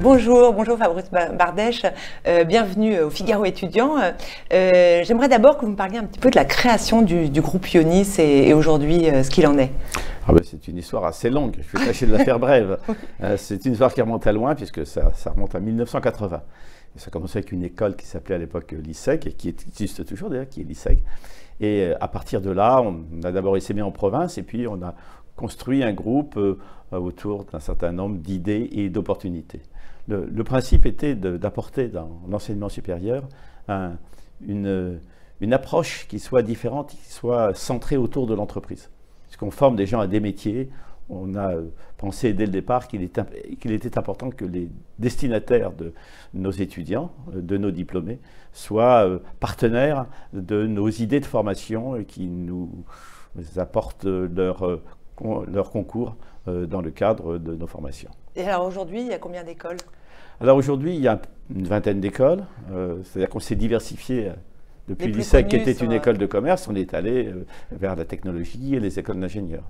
Bonjour Fabrice Bardèche, bienvenue au Figaro étudiant. J'aimerais d'abord que vous me parliez un petit peu de la création du groupe Ionis et aujourd'hui ce qu'il en est. Ah ben, c'est une histoire assez longue, je vais tâcher de la faire brève. C'est une histoire qui remonte à loin puisque ça remonte à 1980. Et ça a commencé avec une école qui s'appelait à l'époque l'ISEG et qui existe toujours d'ailleurs, qui est l'ISEG. Et à partir de là, on a d'abord essaimé en province et puis on a construit un groupe autour d'un certain nombre d'idées et d'opportunités. Le principe était d'apporter dans l'enseignement supérieur une approche qui soit différente, qui soit centrée autour de l'entreprise. Puisqu'on forme des gens à des métiers, on a pensé dès le départ qu'il était important que les destinataires de nos étudiants, de nos diplômés, soient partenaires de nos idées de formation et qui nous apportent leur concours dans le cadre de nos formations. Et alors aujourd'hui, il y a combien d'écoles ? Alors aujourd'hui, il y a une vingtaine d'écoles, c'est-à-dire qu'on s'est diversifié depuis l'ISEG qui était une école de commerce, on est allé vers la technologie et les écoles d'ingénieurs.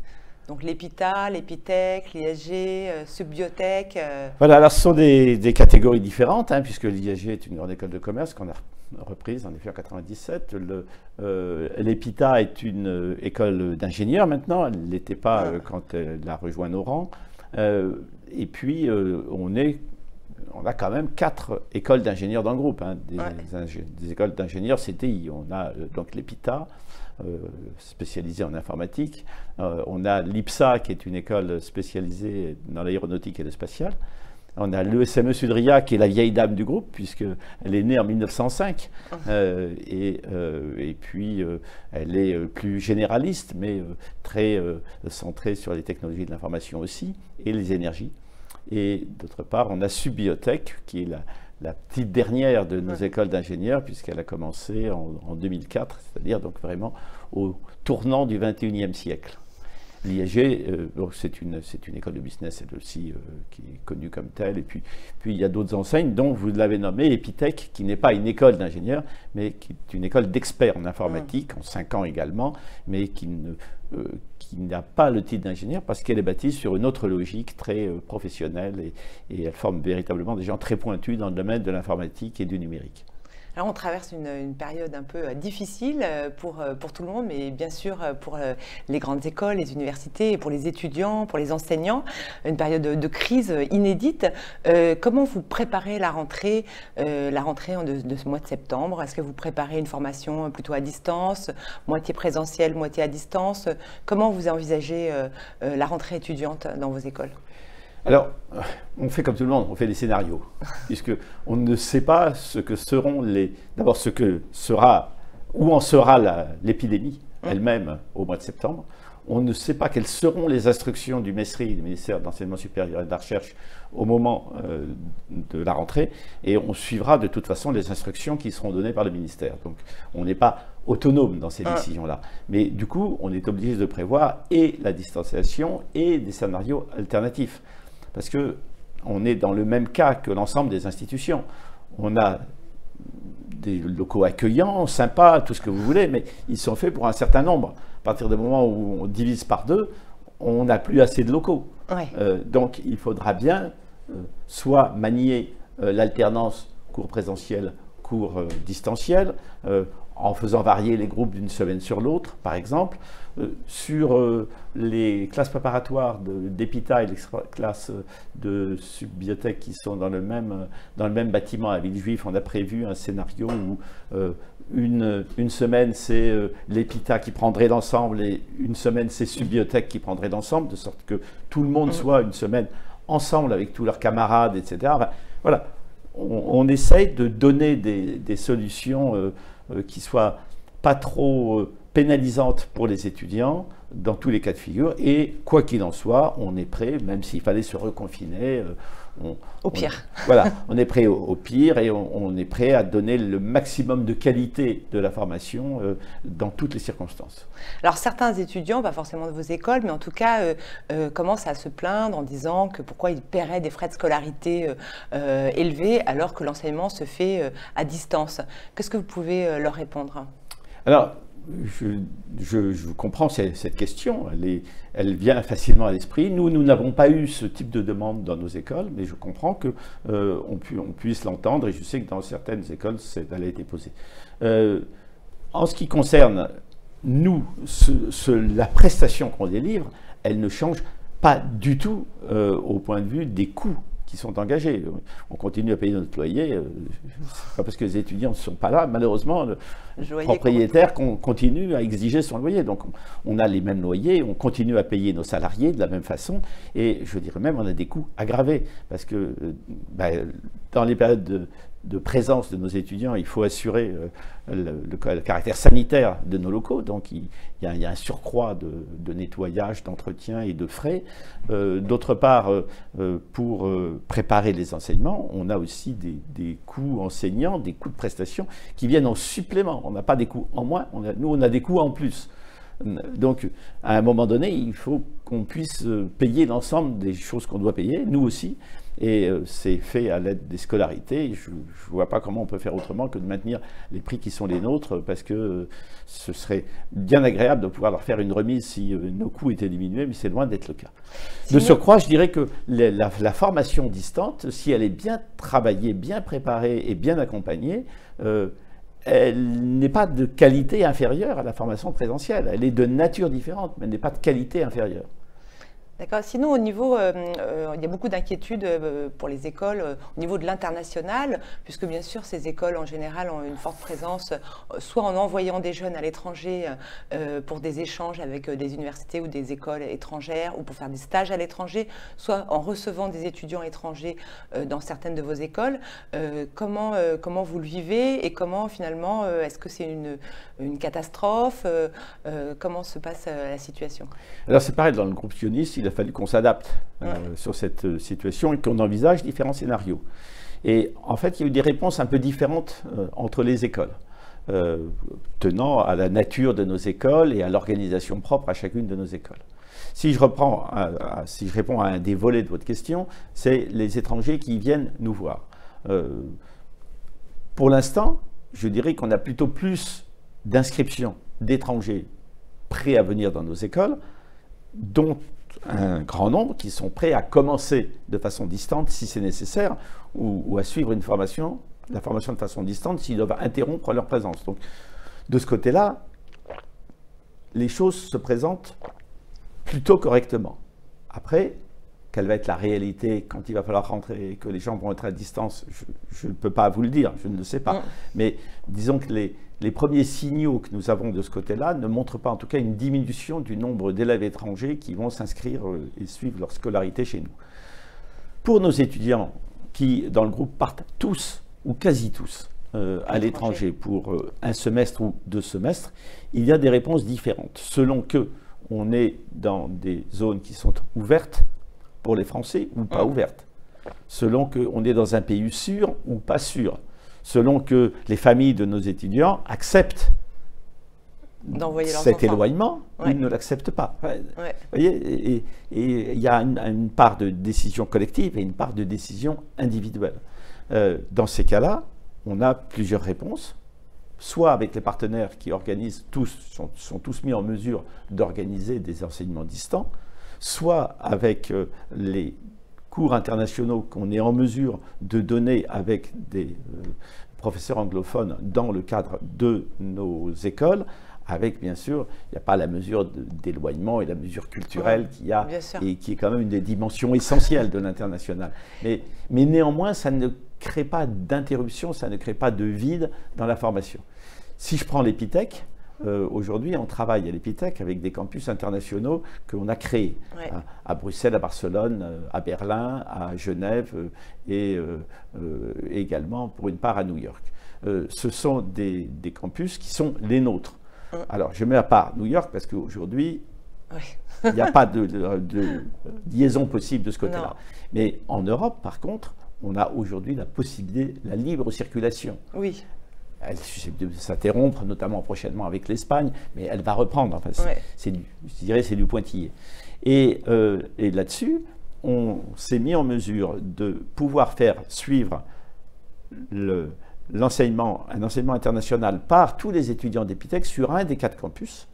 Donc l'EPITA, l'EPITech, l'ISG, Subbiotech. Voilà, alors ce sont des catégories différentes, hein, puisque l'ISG est une grande école de commerce qu'on a reprise en effet en 1997. L'EPITA est une école d'ingénieurs maintenant, elle ne l'était pas quand elle a rejoint nos rangs. Et puis on a quand même 4 écoles d'ingénieurs dans le groupe, hein, des écoles d'ingénieurs CTI. On a donc l'EPITA, spécialisée en informatique. On a l'IPSA, qui est une école spécialisée dans l'aéronautique et le spatial. On a l'ESME Sudria, qui est la vieille dame du groupe, puisqu'elle est née en 1905. Et puis, elle est plus généraliste, mais très centrée sur les technologies de l'information aussi, et les énergies. Et d'autre part, on a Subbiotech, qui est la petite dernière de nos écoles d'ingénieurs, puisqu'elle a commencé en 2004, c'est-à-dire donc vraiment au tournant du 21e siècle. L'ISG, c'est une école de business, elle aussi, qui est connue comme telle. Et puis il y a d'autres enseignes, dont vous l'avez nommé, Epitech, qui n'est pas une école d'ingénieurs, mais qui est une école d'experts en informatique, en 5 ans également, mais qui n'a pas le titre d'ingénieur parce qu'elle est bâtie sur une autre logique très professionnelle et elle forme véritablement des gens très pointus dans le domaine de l'informatique et du numérique. Alors on traverse une période un peu difficile pour tout le monde, mais bien sûr pour les grandes écoles, les universités, pour les étudiants, pour les enseignants, une période de crise inédite. Comment vous préparez la rentrée de ce mois de septembre? Est-ce que vous préparez une formation plutôt à distance, moitié présentielle, moitié à distance? Comment vous envisagez la rentrée étudiante dans vos écoles? Alors, on fait comme tout le monde, on fait des scénarios, puisqu'on ne sait pas ce que seront d'abord ce que sera, où en sera l'épidémie elle-même au mois de septembre. On ne sait pas quelles seront les instructions du MESRI, du ministère de l'Enseignement supérieur et de la Recherche, au moment de la rentrée, et on suivra de toute façon les instructions qui seront données par le ministère. Donc, on n'est pas autonome dans ces décisions-là. Mais du coup, on est obligé de prévoir et la distanciation et des scénarios alternatifs. Parce qu'on est dans le même cas que l'ensemble des institutions. On a des locaux accueillants, sympas, tout ce que vous voulez, mais ils sont faits pour un certain nombre. À partir du moment où on divise par 2, on n'a plus assez de locaux. Donc il faudra bien soit manier l'alternance cours présentiel, cours distanciel, en faisant varier les groupes d'une semaine sur l'autre, par exemple. Sur les classes préparatoires d'EPITA et les classes de Subbiotech qui sont dans le même bâtiment à Villejuif, on a prévu un scénario où une semaine c'est l'EPITA qui prendrait l'ensemble et une semaine c'est Subbiotech qui prendrait l'ensemble, de sorte que tout le monde soit une semaine ensemble avec tous leurs camarades, etc. Enfin, voilà, on essaye de donner des solutions qui soient pas trop pénalisante pour les étudiants dans tous les cas de figure, et quoi qu'il en soit, on est prêt, même s'il fallait se reconfiner Au pire. Voilà, on est prêt au pire et on est prêt à donner le maximum de qualité de la formation dans toutes les circonstances. Alors certains étudiants, pas forcément de vos écoles, mais en tout cas commencent à se plaindre en disant que pourquoi ils paieraient des frais de scolarité élevés alors que l'enseignement se fait à distance. Qu'est-ce que vous pouvez leur répondre? Alors, je comprends cette question, elle vient facilement à l'esprit. Nous n'avons pas eu ce type de demande dans nos écoles, mais je comprends qu'on puisse l'entendre et je sais que dans certaines écoles, elle a été posée. En ce qui concerne nous, la prestation qu'on délivre, elle ne change pas du tout au point de vue des coûts qui sont engagés. On continue à payer notre loyer, pas parce que les étudiants ne sont pas là, malheureusement, le propriétaire continue à exiger son loyer. Donc on a les mêmes loyers, on continue à payer nos salariés de la même façon, et je dirais même on a des coûts aggravés, parce que dans les périodes de présence de nos étudiants, il faut assurer le caractère sanitaire de nos locaux, donc il y a un surcroît de nettoyage, d'entretien et de frais. D'autre part, pour préparer les enseignements, on a aussi des coûts enseignants, des coûts de prestations qui viennent en supplément. On n'a pas des coûts en moins, nous on a des coûts en plus. Donc, à un moment donné, il faut qu'on puisse payer l'ensemble des choses qu'on doit payer, nous aussi, et c'est fait à l'aide des scolarités. Je ne vois pas comment on peut faire autrement que de maintenir les prix qui sont les nôtres, parce que ce serait bien agréable de pouvoir leur faire une remise si nos coûts étaient diminués, mais c'est loin d'être le cas. De surcroît, je dirais que la formation distante, si elle est bien travaillée, bien préparée et bien accompagnée, elle n'est pas de qualité inférieure à la formation présentielle. Elle est de nature différente, mais elle n'est pas de qualité inférieure. D'accord. Sinon, au niveau, il y a beaucoup d'inquiétudes pour les écoles au niveau de l'international, puisque bien sûr, ces écoles en général ont une forte présence, soit en envoyant des jeunes à l'étranger pour des échanges avec des universités ou des écoles étrangères, ou pour faire des stages à l'étranger, soit en recevant des étudiants étrangers dans certaines de vos écoles. Comment vous le vivez et comment finalement, est-ce que c'est une catastrophe? Comment se passe la situation? Alors c'est pareil, dans le groupe sioniste, il a fallu qu'on s'adapte sur cette situation et qu'on envisage différents scénarios. Et en fait, il y a eu des réponses un peu différentes entre les écoles, tenant à la nature de nos écoles et à l'organisation propre à chacune de nos écoles. Si je réponds à un des volets de votre question, c'est les étrangers qui viennent nous voir. Pour l'instant, je dirais qu'on a plutôt plus d'inscriptions d'étrangers prêts à venir dans nos écoles, dont un grand nombre qui sont prêts à commencer de façon distante si c'est nécessaire, ou à suivre la formation de façon distante s'ils doivent interrompre leur présence. Donc, de ce côté-là, les choses se présentent plutôt correctement. Après, quelle va être la réalité quand il va falloir rentrer et que les gens vont être à distance, je ne peux pas vous le dire, je ne le sais pas. Mais disons que les premiers signaux que nous avons de ce côté-là ne montrent pas en tout cas une diminution du nombre d'élèves étrangers qui vont s'inscrire et suivre leur scolarité chez nous. Pour nos étudiants qui, dans le groupe, partent tous ou quasi tous à l'étranger pour un semestre ou 2 semestres, il y a des réponses différentes selon que on est dans des zones qui sont ouvertes pour les Français ou pas ouvertes, selon qu'on est dans un pays sûr ou pas sûr, selon que les familles de nos étudiants acceptent cet éloignement ou ne l'acceptent pas. Vous voyez, et il y a une part de décision collective et une part de décision individuelle. Dans ces cas-là, on a plusieurs réponses, soit avec les partenaires qui organisent sont tous mis en mesure d'organiser des enseignements distants, soit avec les cours internationaux qu'on est en mesure de donner avec des professeurs anglophones dans le cadre de nos écoles, avec bien sûr, il n'y a pas la mesure d'éloignement et la mesure culturelle qu'il y a, et qui est quand même une des dimensions essentielles de l'international. Mais néanmoins, ça ne crée pas d'interruption, ça ne crée pas de vide dans la formation. Si je prends l'Epitech, aujourd'hui, on travaille à l'Epitech avec des campus internationaux qu'on a créés à Bruxelles, à Barcelone, à Berlin, à Genève et également pour une part à New York. Ce sont des campus qui sont les nôtres. Alors, je mets à part New York parce qu'aujourd'hui, Oui. Il n'y a pas de liaison possible de ce côté-là. Non. Mais en Europe, par contre, on a aujourd'hui la possibilité, la libre circulation. Oui. Elle est susceptible de s'interrompre, notamment prochainement avec l'Espagne, mais elle va reprendre. Enfin, je dirais c'est du pointillé. Et là-dessus, on s'est mis en mesure de pouvoir faire suivre un enseignement international par tous les étudiants d'Epitech sur un des 4 campus,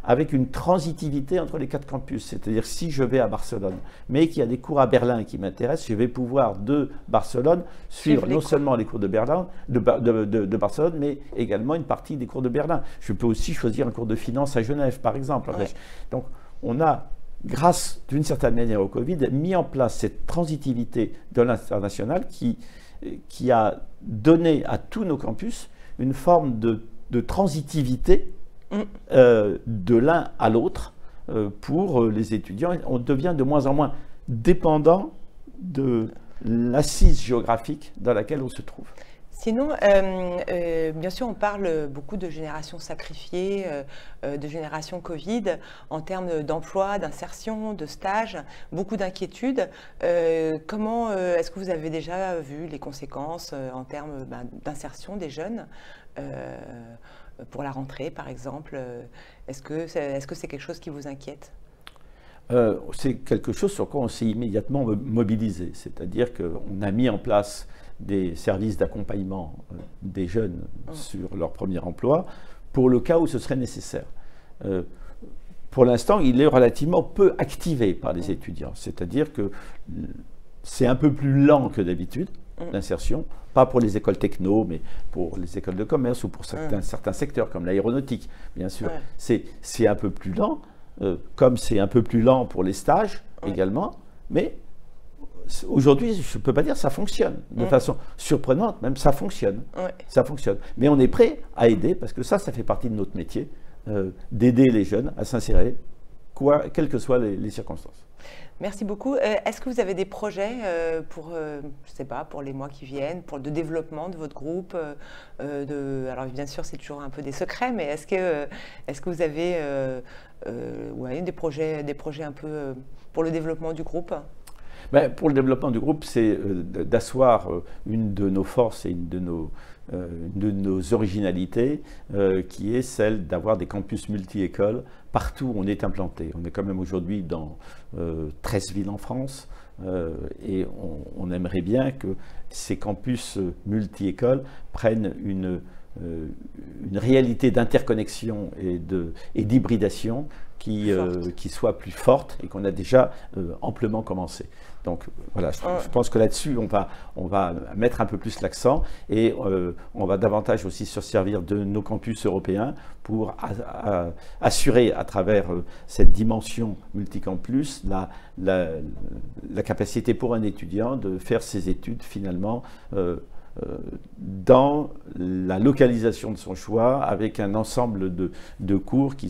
avec une transitivité entre les 4 campus. C'est-à-dire, si je vais à Barcelone, mais qu'il y a des cours à Berlin qui m'intéressent, je vais pouvoir de Barcelone suivre non seulement les cours de Berlin, de Barcelone, mais également une partie des cours de Berlin. Je peux aussi choisir un cours de finance à Genève, par exemple. Donc, on a, grâce d'une certaine manière au Covid, mis en place cette transitivité de l'international qui a donné à tous nos campus une forme de transitivité de l'un à l'autre pour les étudiants. On devient de moins en moins dépendant de l'assise géographique dans laquelle on se trouve. Sinon, bien sûr, on parle beaucoup de génération sacrifiée, de génération Covid, en termes d'emploi, d'insertion, de stage, beaucoup d'inquiétudes. Comment est-ce que vous avez déjà vu les conséquences en termes d'insertion des jeunes pour la rentrée, par exemple? Est-ce que c'est quelque chose qui vous inquiète? C'est quelque chose sur quoi on s'est immédiatement mobilisé. C'est-à-dire qu'on a mis en place des services d'accompagnement des jeunes sur leur premier emploi pour le cas où ce serait nécessaire. Pour l'instant, il est relativement peu activé par les étudiants. C'est-à-dire que c'est un peu plus lent que d'habitude, l'insertion. Pas pour les écoles techno, mais pour les écoles de commerce ou pour certains secteurs comme l'aéronautique, bien sûr. C'est un peu plus lent, comme c'est un peu plus lent pour les stages également, mais aujourd'hui, je ne peux pas dire que ça fonctionne. De façon surprenante, même, ça fonctionne. Ça fonctionne. Mais on est prêt à aider, parce que ça fait partie de notre métier, d'aider les jeunes à s'insérer, quelles que soient les circonstances. Merci beaucoup. Est-ce que vous avez des projets pour, je sais pas, pour les mois qui viennent, pour le développement de votre groupe alors bien sûr, c'est toujours un peu des secrets, mais est-ce que vous avez des projets un peu pour le développement du groupe? Pour le développement du groupe, c'est d'asseoir une de nos forces et une de nos originalités, qui est celle d'avoir des campus multi-écoles partout où on est implanté. On est quand même aujourd'hui dans 13 villes en France, et on aimerait bien que ces campus multi-écoles prennent une réalité d'interconnexion et d'hybridation qui soit plus forte et qu'on a déjà amplement commencé. Donc voilà, je pense que là-dessus, on va mettre un peu plus l'accent et on va davantage aussi se servir de nos campus européens pour assurer à travers cette dimension multicampus la capacité pour un étudiant de faire ses études finalement dans la localisation de son choix, avec un ensemble de cours qui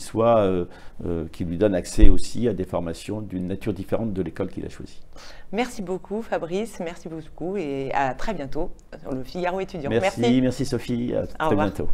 lui donne accès aussi à des formations d'une nature différente de l'école qu'il a choisie. Merci beaucoup Fabrice, merci beaucoup et à très bientôt sur le Figaro étudiant. Merci Sophie, à très bientôt.